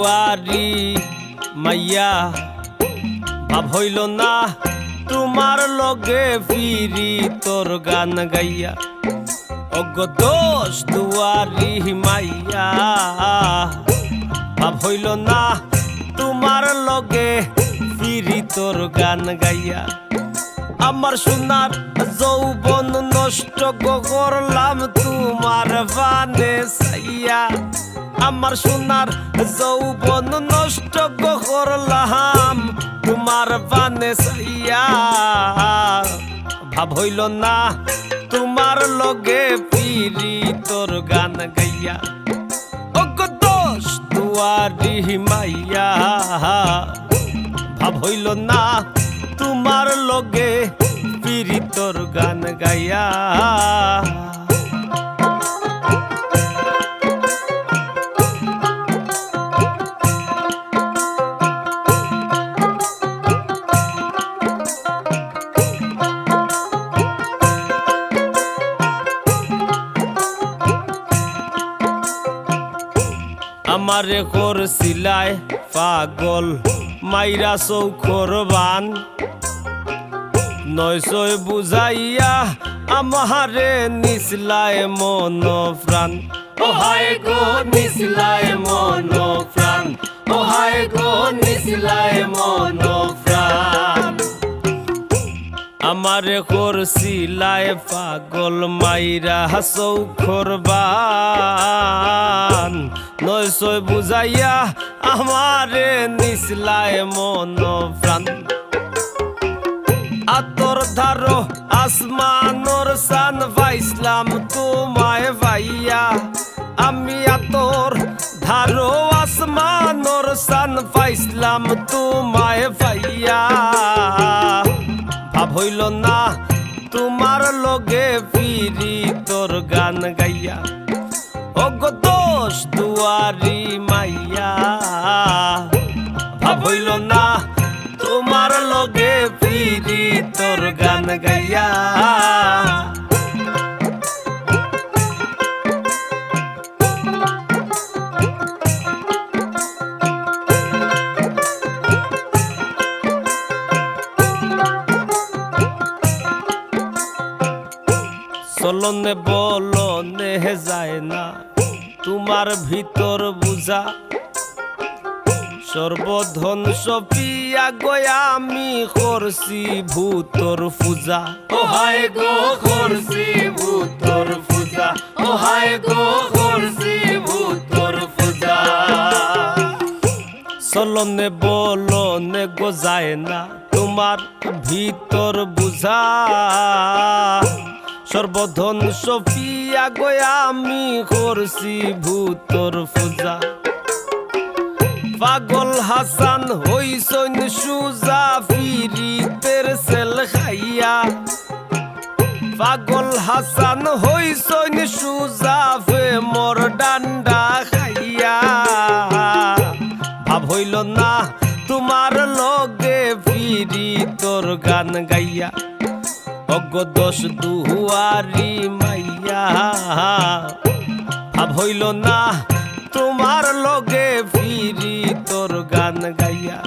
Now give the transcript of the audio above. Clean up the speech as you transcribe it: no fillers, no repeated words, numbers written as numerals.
দুয়ারি মাইয়া ভাব হইল না তোমার লগে ফিরি তোর গান গাইয়া। অগ দোষ দুয়ারি মাইয়া ভাব হইল না তোমার লগে ফিরি তোর গান গাইয়া। আমার সোনার যৌবন নষ্ট করলাম তোমার বানে চাইয়া। আমার সোনার যৌবন নষ্ট করলাম তোমার বানে চাইয়া। ভাব হইল না তোমার লগে ফিরি তোর গান গাইয়া। অগ দোষ দুয়ারি মাইয়া ভাব হইল না তোমার লগে ফিরি তোর গান গাইয়া। আমারে করছিলায় পাগল মাইরা চৌখর বান। নয়সই বুঝাইয়া আমারে নিসলায় মন প্রাণ। ও হায় গো নিসলায় মন প্রাণ, ও হায় গো নিসলায় মন প্রাণ। আমারে করছিলায় পাগল মাইরা চৌখর বান। নয়সই বুঝাইয়া আমারে নিসলায় মন প্রাণ। আতর ধারো আসমানোর সান পাইসলাম তোমায় ভাইয়া। আমি আতর ধারো আসমানোর সান পাইসলাম তোমায় ভাইয়া। ভাব হইল না তোমার লগে ফিরি তোর গান গাইয়া। অগ দোষ দুয়ারি মাইয়া ভাব হইল না তোমার লগে ফিরি তোর গান গাইয়া। চলনে বলনে যায় না তোমার ভিতর বুঝা। সর্বধন সপিয়া গয়া আমি করছি ভূতর পূজা। ও হায় গো করছি ভূতর পূজা, ও হায় গো করছি ভূতর পূজা। চলনে বলনে গো যায় না তোমার ভিতর বুঝা। সর্বধন সপিয়া গয়া আমি করছি ভূতর পূজা। পাগল হাসান হইসন সুজা ফিরিতের সেল খাইয়া। পাগল হাসান হইসন সুজা ফে মোর ডান্ডা খাইয়া। ভাব হইল না তোমার লগে ফিরি তোর গান গাইয়া। অগ দোষ দুয়ারি মাইয়া ভাব হইল না তোমার লগে ফিরি তোর গান গাইয়া।